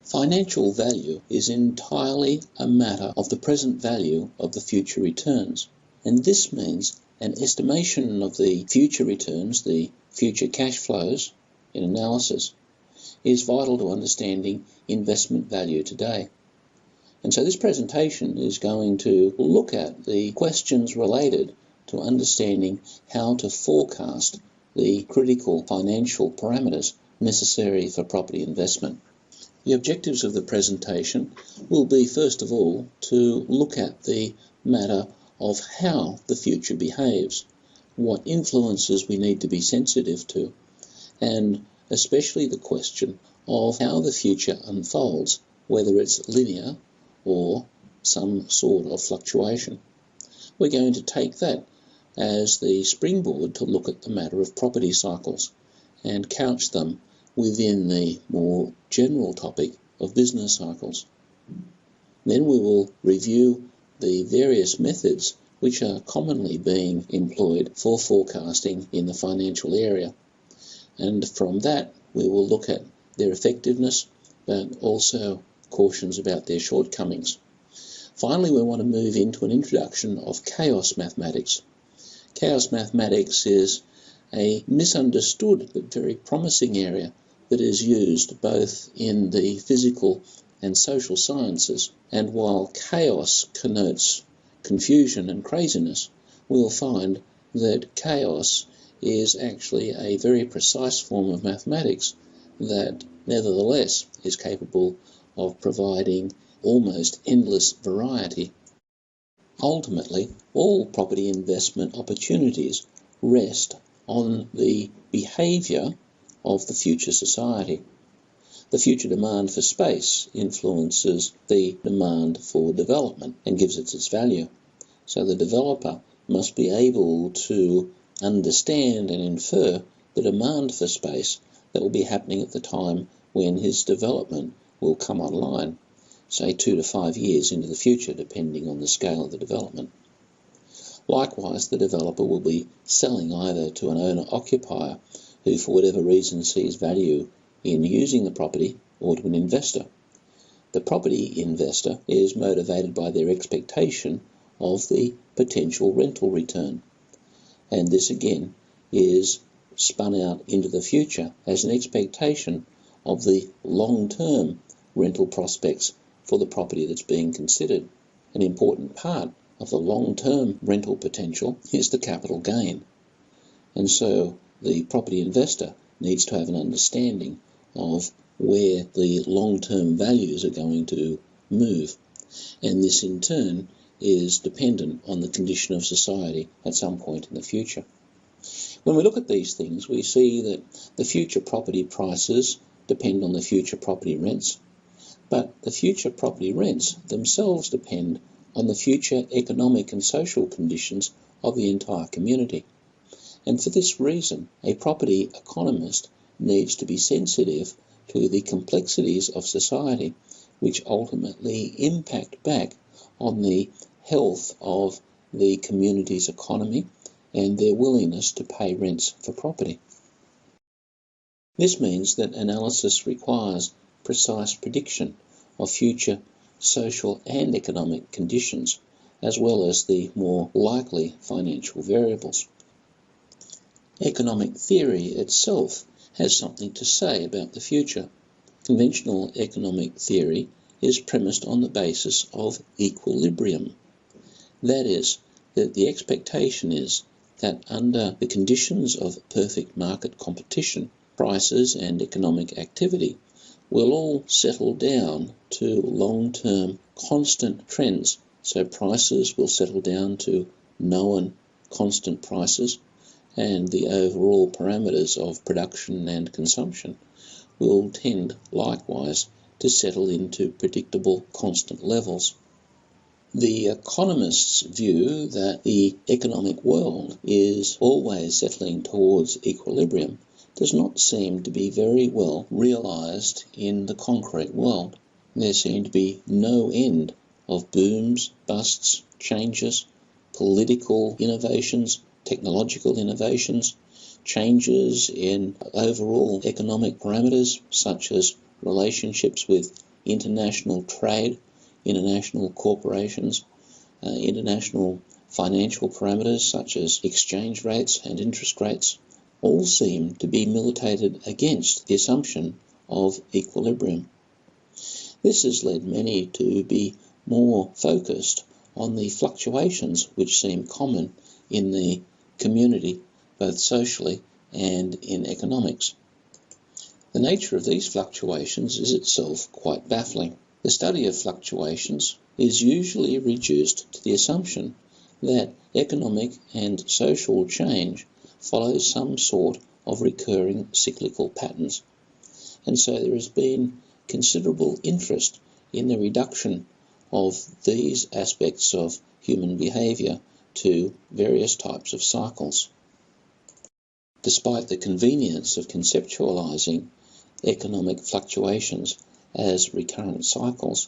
Financial value is entirely a matter of the present value of the future returns, and this means an estimation of the future returns, the future cash flows in analysis, is vital to understanding investment value today. And so this presentation is going to look at the questions related to understanding how to forecast the critical financial parameters necessary for property investment. The objectives of the presentation will be, first of all, to look at the matter of how the future behaves, what influences we need to be sensitive to, and especially the question of how the future unfolds, whether it's linear or some sort of fluctuation. We're going to take that as the springboard to look at the matter of property cycles and couch them within the more general topic of business cycles. Then we will review the various methods which are commonly being employed for forecasting in the financial area. And from that, we will look at their effectiveness, but also cautions about their shortcomings. Finally, we want to move into an introduction of chaos mathematics. Chaos mathematics is a misunderstood but very promising area that is used both in the physical and social sciences. And while chaos connotes confusion and craziness, we'll find that chaos is actually a very precise form of mathematics that nevertheless is capable of providing almost endless variety. Ultimately, all property investment opportunities rest on the behaviour of the future society. The future demand for space influences the demand for development and gives it its value. So the developer must be able to understand and infer the demand for space that will be happening at the time when his development will come online, say 2 to 5 years into the future, depending on the scale of the development. Likewise, the developer will be selling either to an owner-occupier who for whatever reason sees value in using the property, or to an investor. The property investor is motivated by their expectation of the potential rental return, and this again is spun out into the future as an expectation of the long-term rental prospects for the property that's being considered. An important part of the long-term rental potential is the capital gain, and so the property investor needs to have an understanding of where the long-term values are going to move, and this in turn is dependent on the condition of society at some point in the future. When we look at these things, we see that the future property prices depend on the future property rents, but the future property rents themselves depend on the future economic and social conditions of the entire community. And for this reason, a property economist needs to be sensitive to the complexities of society, which ultimately impact back on the health of the community's economy and their willingness to pay rents for property. This means that analysis requires precise prediction of future social and economic conditions, as well as the more likely financial variables. Economic theory itself has something to say about the future. Conventional economic theory is premised on the basis of equilibrium. That is, that the expectation is that under the conditions of perfect market competition, prices and economic activity will all settle down to long-term constant trends. So prices will settle down to known constant prices, and the overall parameters of production and consumption will tend likewise to settle into predictable constant levels. The economist's view that the economic world is always settling towards equilibrium does not seem to be very well realised in the concrete world. There seem to be no end of booms, busts, changes, political innovations, technological innovations, changes in overall economic parameters such as relationships with international trade, international corporations, international financial parameters such as exchange rates and interest rates, all seem to be militated against the assumption of equilibrium. This has led many to be more focused on the fluctuations which seem common in the community, both socially and in economics. The nature of these fluctuations is itself quite baffling. The study of fluctuations is usually reduced to the assumption that economic and social change follows some sort of recurring cyclical patterns, and so there has been considerable interest in the reduction of these aspects of human behaviour to various types of cycles. Despite the convenience of conceptualising economic fluctuations as recurrent cycles,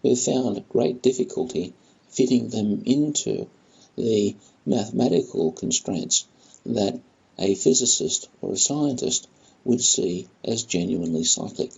we've found great difficulty fitting them into the mathematical constraints that a physicist or a scientist would see as genuinely cyclic.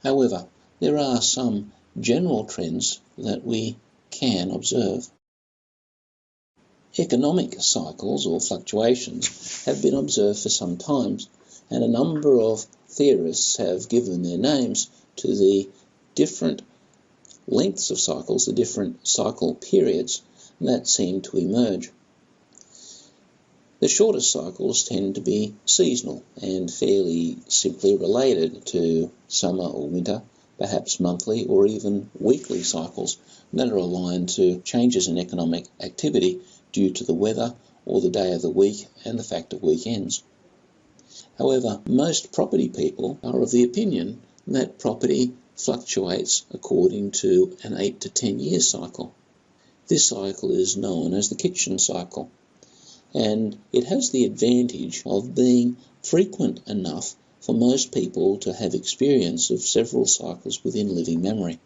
However, there are some general trends that we can observe. Economic cycles or fluctuations have been observed for some time, and a number of theorists have given their names to the different lengths of cycles, the different cycle periods that seem to emerge. The shortest cycles tend to be seasonal and fairly simply related to summer or winter, perhaps monthly or even weekly cycles that are aligned to changes in economic activity due to the weather or the day of the week and the fact of weekends. However, most property people are of the opinion that property fluctuates according to an 8 to 10 year cycle. This cycle is known as the kitchen cycle, and it has the advantage of being frequent enough for most people to have experience of several cycles within living memory.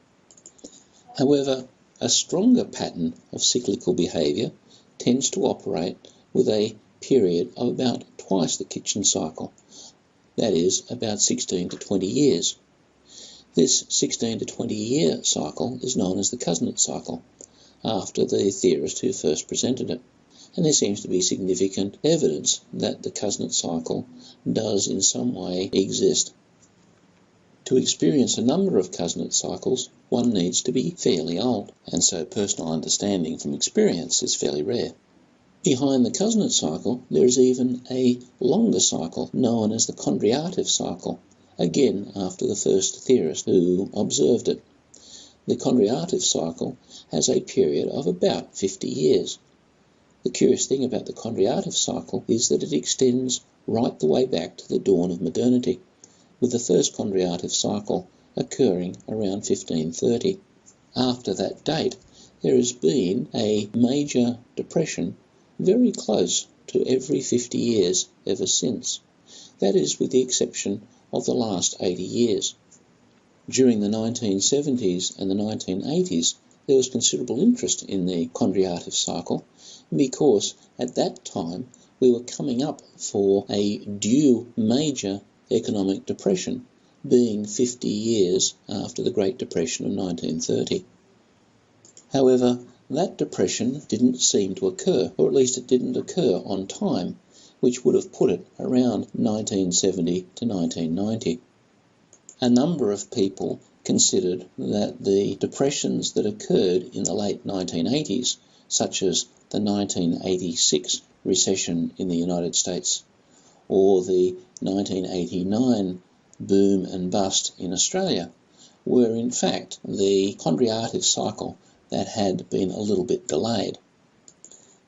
However, a stronger pattern of cyclical behaviour tends to operate with a period of about twice the kitchen cycle, that is, about 16 to 20 years. This 16 to 20 year cycle is known as the Kuznets cycle, after the theorist who first presented it, and there seems to be significant evidence that the Kuznets cycle does in some way exist. To experience a number of Kuznets cycles, one needs to be fairly old, and so personal understanding from experience is fairly rare. Behind the Kuznets cycle, there is even a longer cycle known as the Conreactive Cycle, again after the first theorist who observed it. The Conreactive Cycle has a period of about 50 years. The curious thing about the Conreactive Cycle is that it extends right the way back to the dawn of modernity, with the first Conreactive Cycle occurring around 1530. After that date, there has been a major depression very close to every 50 years ever since. That is, with the exception of the last 80 years. During the 1970s and the 1980s, there was considerable interest in the Conreactive Cycle because at that time we were coming up for a due major economic depression, being 50 years after the Great Depression of 1930. However, that depression didn't seem to occur, or at least it didn't occur on time, which would have put it around 1970 to 1990. A number of people considered that the depressions that occurred in the late 1980s, such as the 1986 recession in the United States or the 1989 boom and bust in Australia, were in fact the Conreactive cycle that had been a little bit delayed.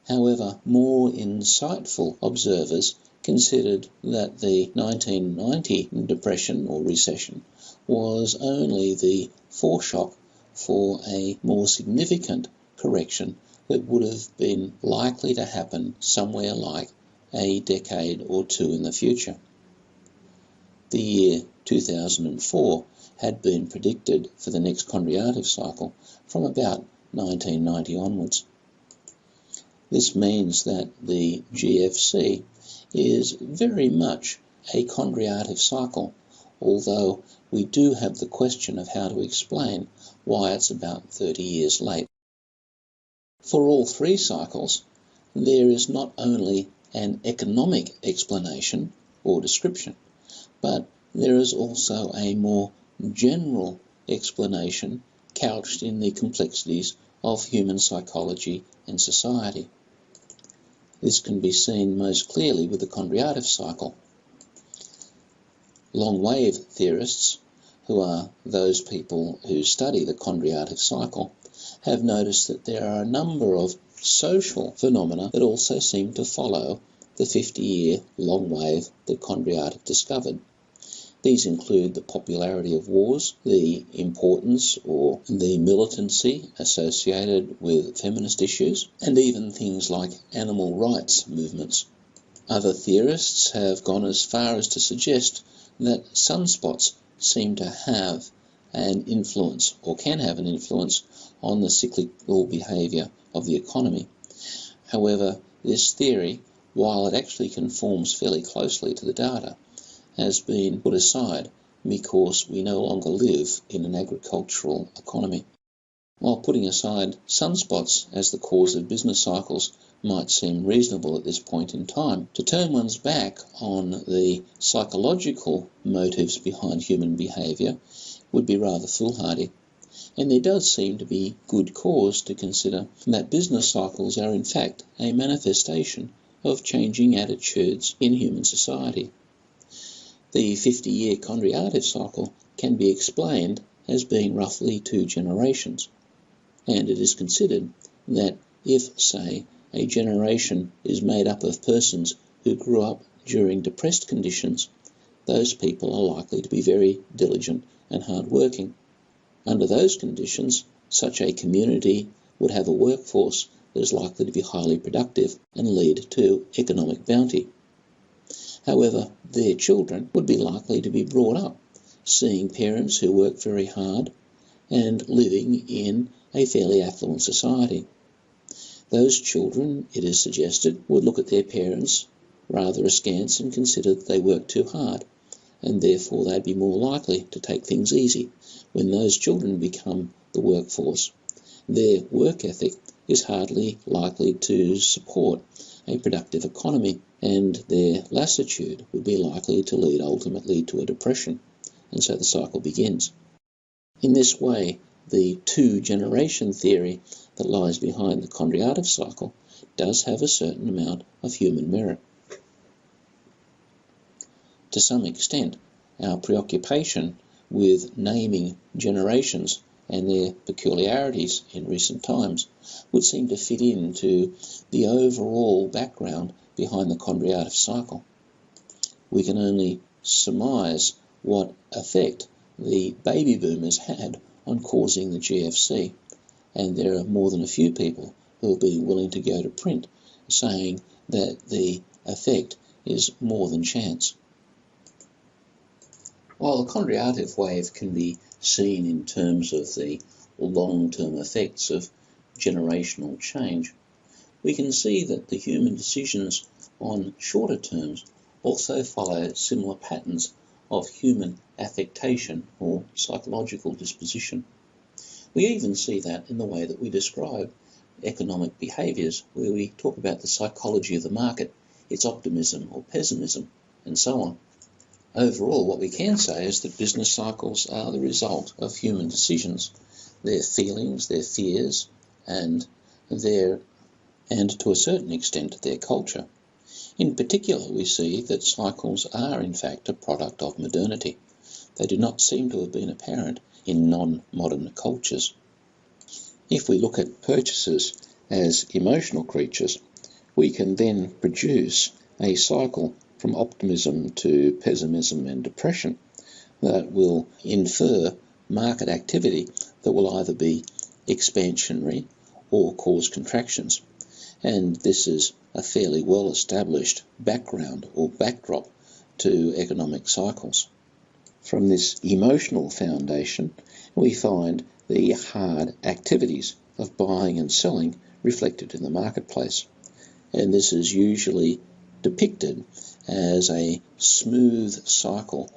However, more insightful observers considered that the 1990 depression or recession was only the foreshock for a more significant correction that would have been likely to happen somewhere like a decade or two in the future. The year 2004 had been predicted for the next Conreactive cycle from about 1990 onwards. This means that the GFC is very much a Conreactive cycle, although we do have the question of how to explain why it's about 30 years late. For all three cycles, there is not only an economic explanation or description, but there is also a more general explanation couched in the complexities of human psychology and society. This can be seen most clearly with the Conreactive cycle. Long-wave theorists, who are those people who study the Conreactive cycle, have noticed that there are a number of social phenomena that also seem to follow the 50-year long wave that Conreactive discovered. These include the popularity of wars, the importance or the militancy associated with feminist issues, and even things like animal rights movements. Other theorists have gone as far as to suggest that sunspots seem to have an influence, or can have an influence, on the cyclical behaviour of the economy. However, this theory, while it actually conforms fairly closely to the data, has been put aside because we no longer live in an agricultural economy. While putting aside sunspots as the cause of business cycles might seem reasonable at this point in time, to turn one's back on the psychological motives behind human behaviour would be rather foolhardy. And there does seem to be good cause to consider that business cycles are in fact a manifestation of changing attitudes in human society. The 50-year Conreactive cycle can be explained as being roughly 2 generations, and it is considered that if, say, a generation is made up of persons who grew up during depressed conditions, those people are likely to be very diligent and hard-working. Under those conditions, such a community would have a workforce that is likely to be highly productive and lead to economic bounty. However, their children would be likely to be brought up seeing parents who work very hard and living in a fairly affluent society. Those children, it is suggested, would look at their parents rather askance and consider that they work too hard, and therefore they'd be more likely to take things easy when those children become the workforce. Their work ethic is hardly likely to support a productive economy, and their lassitude would be likely to lead ultimately to a depression, and so the cycle begins. In this way, the 2-generation theory that lies behind the Conreactive cycle does have a certain amount of human merit. To some extent, our preoccupation with naming generations and their peculiarities in recent times would seem to fit into the overall background behind the Conreactive cycle. We can only surmise what effect the baby boomers had on causing the GFC, and there are more than a few people who will be willing to go to print saying that the effect is more than chance. While the Conreactive wave can be seen in terms of the long-term effects of generational change, we can see that the human decisions on shorter terms also follow similar patterns of human affectation or psychological disposition. We even see that in the way that we describe economic behaviours, where we talk about the psychology of the market, its optimism or pessimism, and so on. Overall, what we can say is that business cycles are the result of human decisions, their feelings, their fears, and to a certain extent their culture. In particular, we see that cycles are in fact a product of modernity. They do not seem to have been apparent in non-modern cultures. If we look at purchasers as emotional creatures, we can then produce a cycle from optimism to pessimism and depression that will infer market activity that will either be expansionary or cause contractions. And this is a fairly well-established background or backdrop to economic cycles. From this emotional foundation, we find the hard activities of buying and selling reflected in the marketplace. And this is usually depicted as a smooth cycle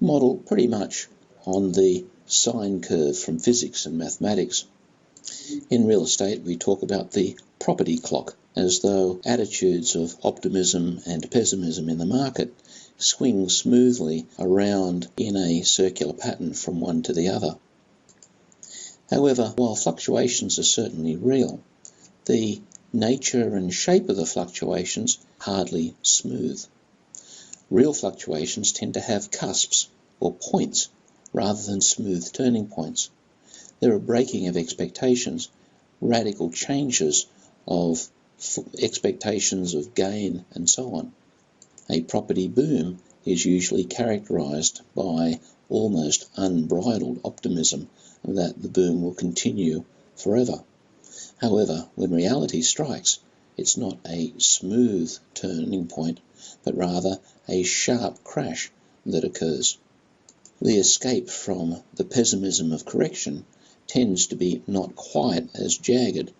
model pretty much on the sine curve from physics and mathematics. In real estate, we talk about the property clock, as though attitudes of optimism and pessimism in the market swing smoothly around in a circular pattern from one to the other. However, while fluctuations are certainly real, the nature and shape of the fluctuations hardly smooth. Real fluctuations tend to have cusps or points rather than smooth turning points. There are breaking of expectations, radical changes of expectations of gain, and so on. A property boom is usually characterized by almost unbridled optimism that the boom will continue forever. However, when reality strikes, it's not a smooth turning point, but rather a sharp crash that occurs. The escape from the pessimism of correction tends to be not quite as jagged,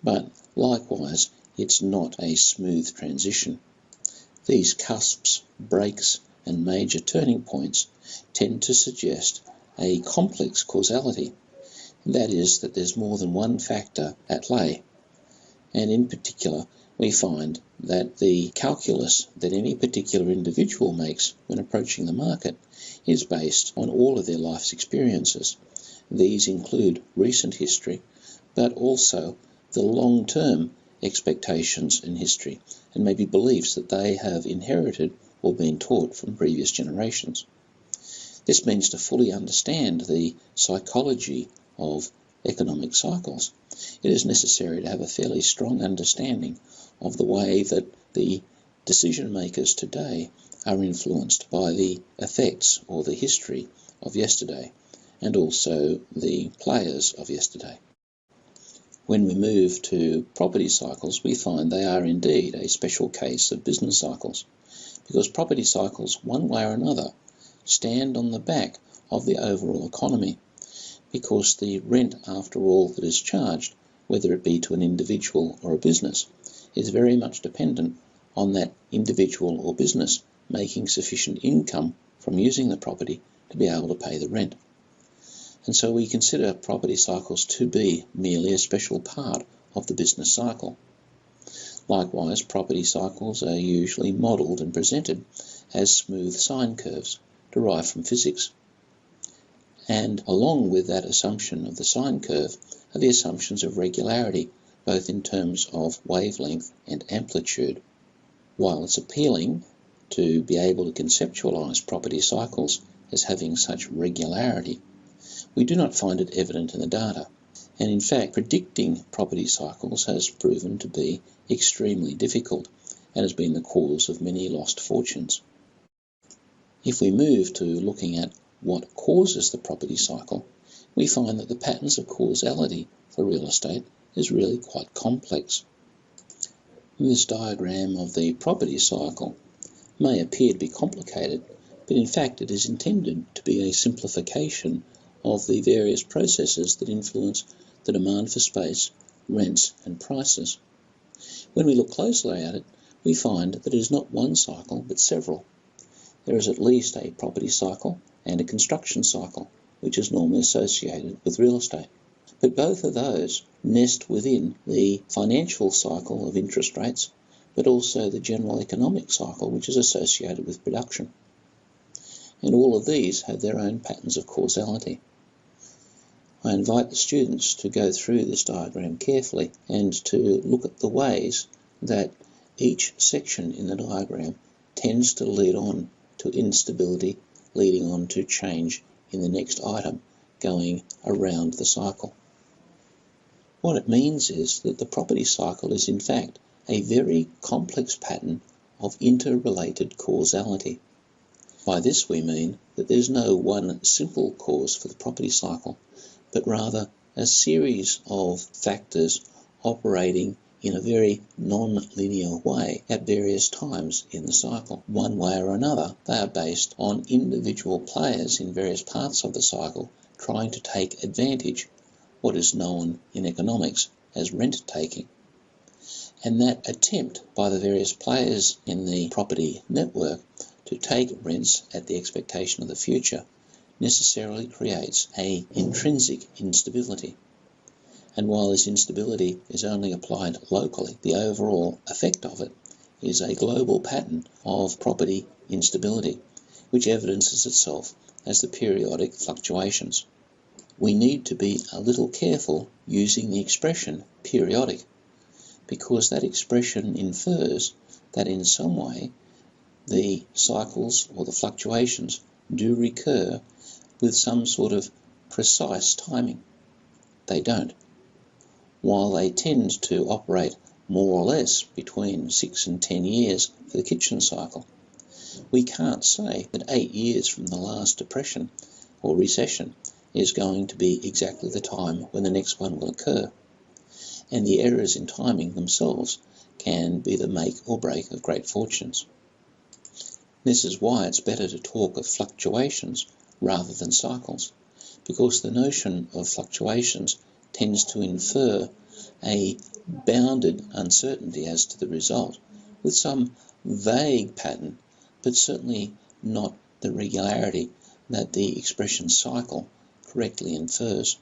but likewise it's not a smooth transition. These cusps, breaks, and major turning points tend to suggest a complex causality. That is, that there's more than one factor at play. And in particular, we find that the calculus that any particular individual makes when approaching the market is based on all of their life's experiences. These include recent history, but also the long-term expectations in history, and maybe beliefs that they have inherited or been taught from previous generations. This means to fully understand the psychology of economic cycles, it is necessary to have a fairly strong understanding of the way that the decision makers today are influenced by the effects or the history of yesterday, and also the players of yesterday. When we move to property cycles, we find they are indeed a special case of business cycles, because property cycles, one way or another, stand on the back of the overall economy, because the rent, after all, that is charged, whether it be to an individual or a business, is very much dependent on that individual or business making sufficient income from using the property to be able to pay the rent. And so we consider property cycles to be merely a special part of the business cycle. Likewise, property cycles are usually modelled and presented as smooth sine curves derived from physics. And along with that assumption of the sine curve are the assumptions of regularity, both in terms of wavelength and amplitude. While it's appealing to be able to conceptualise property cycles as having such regularity, we do not find it evident in the data. And in fact, predicting property cycles has proven to be extremely difficult and has been the cause of many lost fortunes. If we move to looking at what causes the property cycle, we find that the patterns of causality for real estate is really quite complex. This diagram of the property cycle may appear to be complicated, but in fact it is intended to be a simplification of the various processes that influence the demand for space, rents and prices. When we look closely at it, we find that it is not one cycle but several. There is at least a property cycle and a construction cycle, which is normally associated with real estate. But both of those nest within the financial cycle of interest rates, but also the general economic cycle, which is associated with production. And all of these have their own patterns of causality. I invite the students to go through this diagram carefully and to look at the ways that each section in the diagram tends to lead on to instability, leading on to change in the next item, going around the cycle. What it means is that the property cycle is in fact a very complex pattern of interrelated causality. By this we mean that there's no one simple cause for the property cycle, but rather a series of factors operating in a very non-linear way at various times in the cycle. One way or another, they are based on individual players in various parts of the cycle trying to take advantage, what is known in economics as rent-taking. And that attempt by the various players in the property network to take rents at the expectation of the future necessarily creates an intrinsic instability. And while this instability is only applied locally, the overall effect of it is a global pattern of property instability, which evidences itself as the periodic fluctuations. We need to be a little careful using the expression periodic, because that expression infers that in some way the cycles or the fluctuations do recur with some sort of precise timing. They don't. While they tend to operate more or less between 6 and 10 years for the kitchen cycle, we can't say that 8 years from the last depression or recession is going to be exactly the time when the next one will occur. And the errors in timing themselves can be the make or break of great fortunes. This is why it's better to talk of fluctuations rather than cycles, because the notion of fluctuations tends to infer a bounded uncertainty as to the result, with some vague pattern, but certainly not the regularity that the expression cycle correctly infers.